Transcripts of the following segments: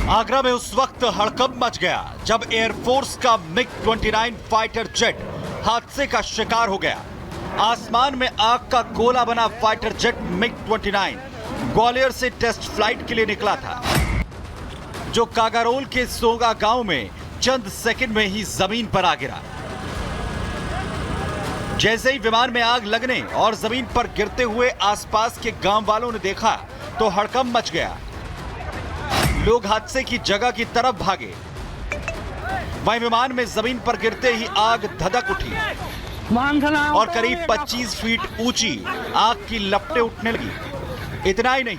आगरा में उस वक्त हड़कंप मच गया जब एयरफोर्स का MiG-29 फाइटर जेट हादसे का शिकार हो गया। आसमान में आग का गोला बना फाइटर जेट MiG-29 ग्वालियर से टेस्ट फ्लाइट के लिए निकला था, जो कागारोल के सोगा गांव में चंद सेकंड में ही जमीन पर आ गिरा। जैसे ही विमान में आग लगने और जमीन पर गिरते हुए आसपास के गांव वालों ने देखा तो हड़कंप मच गया। लोग हादसे की जगह की तरफ भागे। वहीं विमान में जमीन पर गिरते ही आग धधक उठी और करीब 25 फीट ऊंची आग की लपटें उठने लगी। इतना ही नहीं,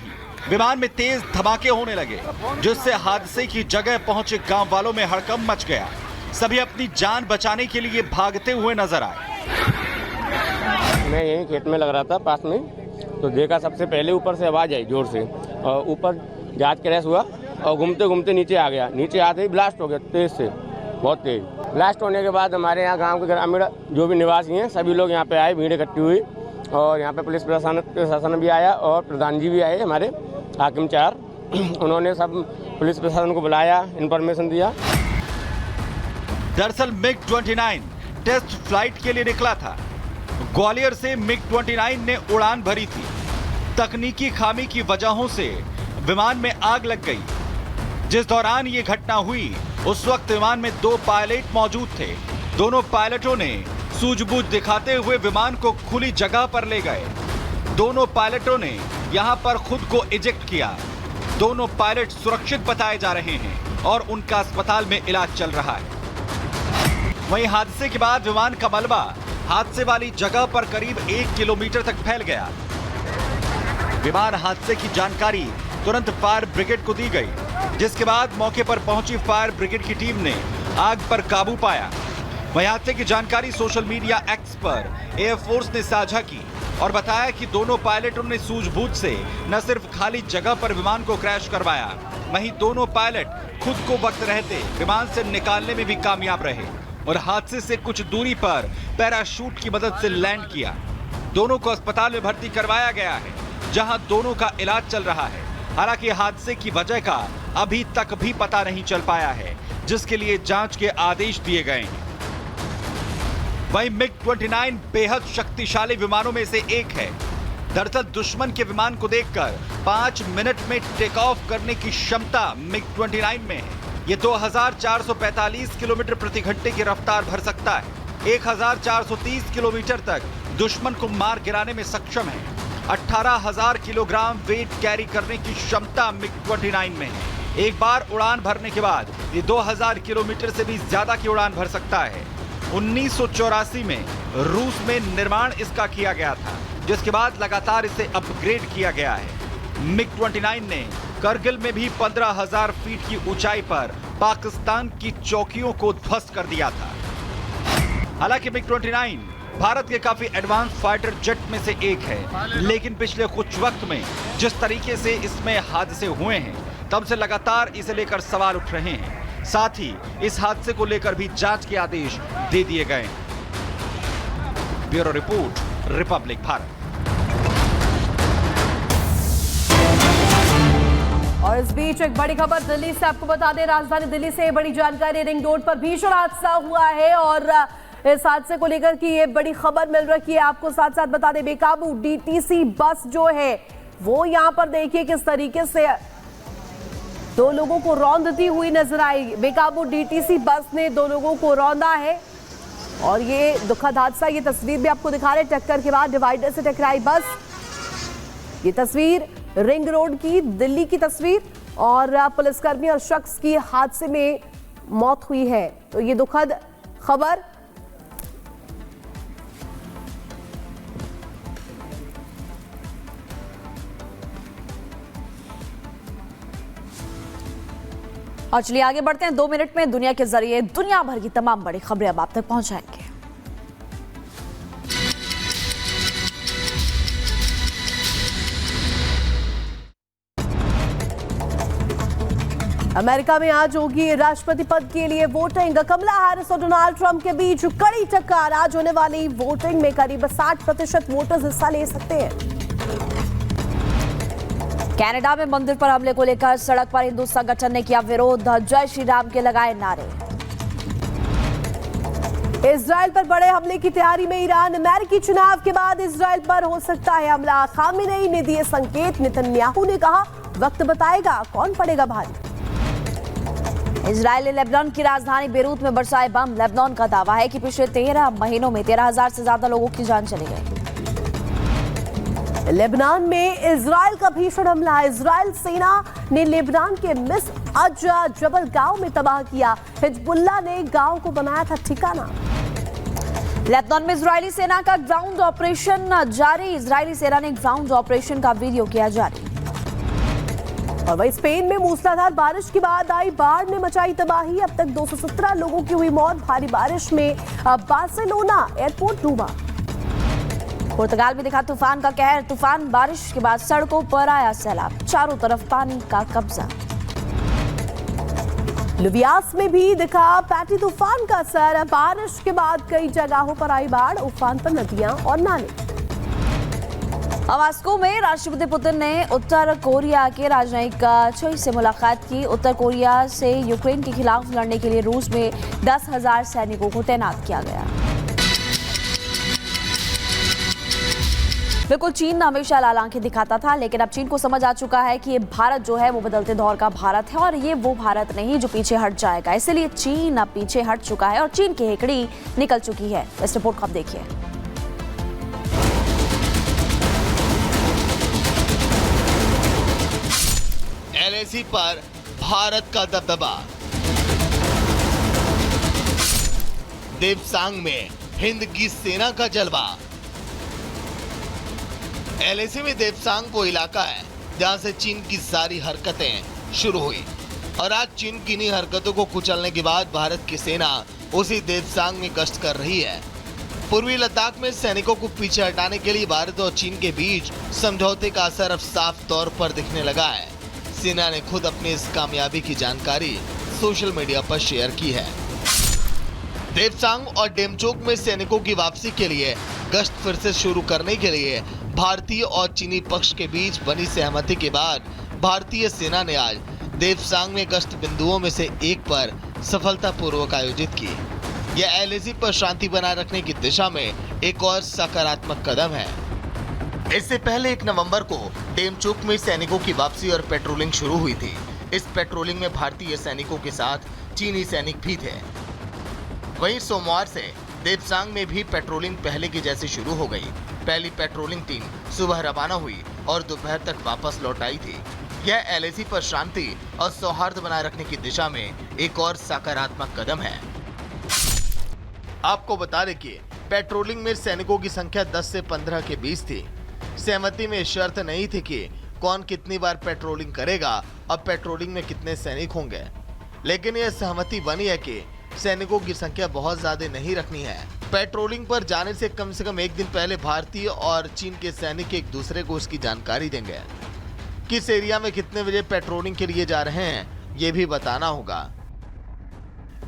विमान में तेज धमाके होने लगे, जिससे हादसे की जगह पहुंचे गांव वालों में हड़कंप मच गया। सभी अपनी जान बचाने के लिए भागते हुए नजर आए। मैं यहीं खेत में लग रहा था पास में, तो देखा सबसे पहले ऊपर से आवाज़ आई जोर से, और ऊपर जहाज क्रैश हुआ और घूमते घूमते नीचे आ गया। नीचे आते ही ब्लास्ट हो गया तेज से, बहुत तेज। ब्लास्ट होने के बाद हमारे यहाँ गांव के ग्रामीण जो भी निवासी हैं सभी लोग यहाँ पे आए, भीड़ इकट्ठी हुई, और यहाँ पे पुलिस प्रशासन भी आया और प्रधान जी भी आए हमारे हाकिम 4। उन्होंने सब पुलिस प्रशासन को बुलाया, इन्फॉर्मेशन दिया। दरअसल MiG-29 टेस्ट फ्लाइट के लिए निकला था। ग्वालियर से MiG-29 ने उड़ान भरी थी। तकनीकी खामी की वजहों से विमान में आग लग गई। जिस दौरान ये घटना हुई उस वक्त विमान में 2 पायलट मौजूद थे। दोनों पायलटों ने सूझबूझ दिखाते हुए विमान को खुली जगह पर ले गए। दोनों पायलटों ने यहां पर खुद को इजेक्ट किया। दोनों पायलट सुरक्षित बताए जा रहे हैं और उनका अस्पताल में इलाज चल रहा है। वहीं हादसे के बाद विमान का मलबा हादसे वाली जगह पर करीब 1 किलोमीटर तक फैल गया। विमान हादसे की जानकारी तुरंत फायर ब्रिगेड को दी गई, जिसके बाद मौके पर पहुंची फायर ब्रिगेड की टीम ने आग पर काबू पाया। वहीं हादसे की जानकारी सोशल मीडिया एक्स पर एयरफोर्स ने साझा की और बताया कि दोनों पायलटों ने सूझबूझ से न सिर्फ खाली जगह पर विमान को क्रैश करवाया, वहीं दोनों पायलट खुद को वक्त रहते विमान से निकालने में भी कामयाब रहे और हादसे से कुछ दूरी पर पैराशूट की मदद से लैंड किया। दोनों को अस्पताल में भर्ती करवाया गया है, जहां दोनों का इलाज चल रहा है। हालांकि हादसे की वजह का अभी तक भी पता नहीं चल पाया है, जिसके लिए जांच के आदेश दिए गए हैं। वहीं MiG-29 बेहद शक्तिशाली विमानों में से एक है। दरअसल दुश्मन के विमान को देखकर 5 मिनट में टेक ऑफ करने की क्षमता MiG-29 में है। ये 2445 किलोमीटर प्रति घंटे की रफ्तार भर सकता है। 1430 किलोमीटर तक दुश्मन को मार गिराने में सक्षम है। 18,000 किलोग्राम वेट कैरी करने की क्षमता MiG-29 में है। एक बार उड़ान भरने के बाद ये 2000 किलोमीटर से भी ज्यादा की उड़ान भर सकता है। 1984 में रूस में निर्माण इसका किया गया था, जिसके बाद लगातार इसे अपग्रेड किया गया है। MiG-29 ने करगिल में भी 15,000 फीट की ऊंचाई पर पाकिस्तान की चौकियों को ध्वस्त कर दिया था। हालांकि MiG-29 भारत के काफी एडवांस फाइटर जेट में से एक है, लेकिन पिछले कुछ वक्त में जिस तरीके से इसमें हादसे हुए हैं, तब से लगातार इसे लेकर सवाल उठ रहे हैं। साथ ही इस हादसे को लेकर भी जांच के आदेश दे दिए गए हैं। Bureau report, Republic Bharat. और इस बीच एक बड़ी खबर दिल्ली से आपको बता दें, राजधानी दिल्ली से बड़ी जानकारी। रिंग रोड पर भीषण हादसा हुआ है और इस हादसे को लेकर की ये बड़ी खबर मिल रही है आपको। साथ साथ बता दें, बेकाबू डीटीसी बस जो है वो यहाँ पर देखिए किस तरीके से 2 लोगों को रौंदती हुई नजर आई। बेकाबू डीटीसी बस ने 2 लोगों को रौंदा है और ये दुखद हादसा, ये तस्वीर भी आपको दिखा रहे। टक्कर के बाद डिवाइडर से टकराई बस। ये तस्वीर रिंग रोड की, दिल्ली की तस्वीर, और पुलिसकर्मी और शख्स की हादसे में मौत हुई है। तो ये दुखद खबर। और चलिए आगे बढ़ते हैं। 2 मिनट में दुनिया के जरिए दुनिया भर की तमाम बड़ी खबरें अब आप तक पहुंचाएंगे। अमेरिका में आज होगी राष्ट्रपति पद के लिए वोटिंग। कमला हैरिस और डोनाल्ड ट्रंप के बीच कड़ी टक्कर। आज होने वाली वोटिंग में करीब 60% वोटर्स हिस्सा ले सकते हैं। कनाडा में मंदिर पर हमले को लेकर सड़क पर हिंदू संगठन ने किया विरोध। जय श्री राम के लगाए नारे। इजराइल पर बड़े हमले की तैयारी में ईरान। अमेरिकी चुनाव के बाद इजराइल पर हो सकता है हमला। खामेनेई ने दिए संकेत। नेतन्याहू ने कहा वक्त बताएगा कौन पड़ेगा भारी। इजराइल ने लेबनान की राजधानी बेरूत में बरसाए बम। लेबनान का दावा है कि पिछले 13 महीनों में 13,000 से ज्यादा लोगों की जान चली गई। लेबनान में इजराइल का भीषण हमला। इजराइल सेना ने लेबनान के मिस अज जबल गांव में तबाह किया। हिजबुल्लाह ने गांव को बनाया था ठिकाना। लेबनान में इजरायली सेना का ग्राउंड ऑपरेशन जारी। इजरायली सेना ने ग्राउंड ऑपरेशन का वीडियो किया जारी। और वही स्पेन में मूसलाधार बारिश के बाद आई बाढ़ ने मचाई तबाही। अब तक 217 लोगों की हुई मौत। भारी बारिश में बार्सिलोना एयरपोर्ट डूबा। पुर्तगाल में दिखा तूफान का कहर। तूफान बारिश के बाद सड़कों पर आया सैलाब। चारों तरफ पानी का कब्जा। लुवियास में भी दिखा पैटी तूफान का असर। बारिश के बाद कई जगहों पर आई बाढ़। उफान पर नदियां और नाले। मॉस्को में राष्ट्रपति पुतिन ने उत्तर कोरिया के राजनयिक चोई से मुलाकात की। उत्तर कोरिया से यूक्रेन के खिलाफ लड़ने के लिए रूस में 10,000 सैनिकों को तैनात किया गया। बिल्कुल, चीन हमेशा लाल आंखें दिखाता था, लेकिन अब चीन को समझ आ चुका है कि ये भारत जो है वो बदलते दौर का भारत है और ये वो भारत नहीं जो पीछे हट जाएगा। इसलिए चीन अब पीछे हट चुका है और चीन की हेकड़ी निकल चुकी है। इस रिपोर्ट को आप देखिए। एलएसी पर भारत का दबदबा। देवसांग में हिंद की सेना का जलवा। एलएसी में देवसांग वो इलाका है जहां से चीन की सारी हरकतें शुरू हुई और आज चीन की इन्हीं हरकतों को कुचलने के बाद भारत की सेना उसी देवसांग में गश्त कर रही है। पूर्वी लद्दाख में सैनिकों को पीछे हटाने के लिए भारत और चीन के बीच समझौते का असर अब साफ तौर पर दिखने लगा है। सेना ने खुद अपनी इस कामयाबी की जानकारी सोशल मीडिया पर शेयर की है। देवसांग और डेमचोक में सैनिकों की वापसी के लिए गश्त फिर से शुरू करने के लिए भारतीय और चीनी पक्ष के बीच बनी सहमति के बाद भारतीय सेना ने आज देवसांग में गश्त बिंदुओं में से एक पर सफलतापूर्वक आयोजित की। यह एलएसी पर शांति बनाए रखने की दिशा में एक और सकारात्मक कदम है। इससे पहले 1 नवंबर को डेमचोक में सैनिकों की वापसी और पेट्रोलिंग शुरू हुई थी। इस पेट्रोलिंग में भारतीय सैनिकों के साथ चीनी सैनिक भी थे। वहीं सोमवार से देवसांग में भी पेट्रोलिंग पहले की जैसी शुरू हो गई। पहली पेट्रोलिंग टीम सुबह रवाना हुई और दोपहर तक वापस लौट आई थी। यह एलएसी पर शांति और सौहार्द बनाए रखने की दिशा में एक और सकारात्मक कदम है। आपको बता दें कि पेट्रोलिंग में सैनिकों की संख्या 10 से 15 के बीच थी। सहमति में शर्त नहीं थी कि कौन कितनी बार पेट्रोलिंग करेगा और पेट्रोलिंग में कितने सैनिक होंगे, लेकिन यह सहमति बनी है कि सैनिकों की संख्या बहुत ज्यादा नहीं रखनी है। पेट्रोलिंग पर जाने से कम 1 दिन पहले भारतीय और चीन के सैनिक एक दूसरे को उसकी जानकारी देंगे। किस एरिया में कितने बजे पेट्रोलिंग के लिए जा रहे हैं ये भी बताना होगा।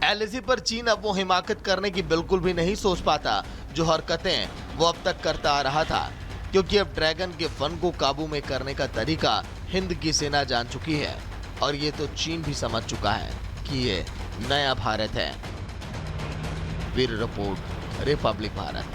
एलएसी पर चीन अब वो हिमाकत करने की बिल्कुल भी नहीं सोच पाता जो हरकतें वो अब तक करता आ रहा था, क्योंकि अब ड्रैगन के फन को काबू में करने का तरीका हिंद की सेना जान चुकी है और ये तो चीन भी समझ चुका है कि ये नया भारत है। Bureau report, Republic Bharat.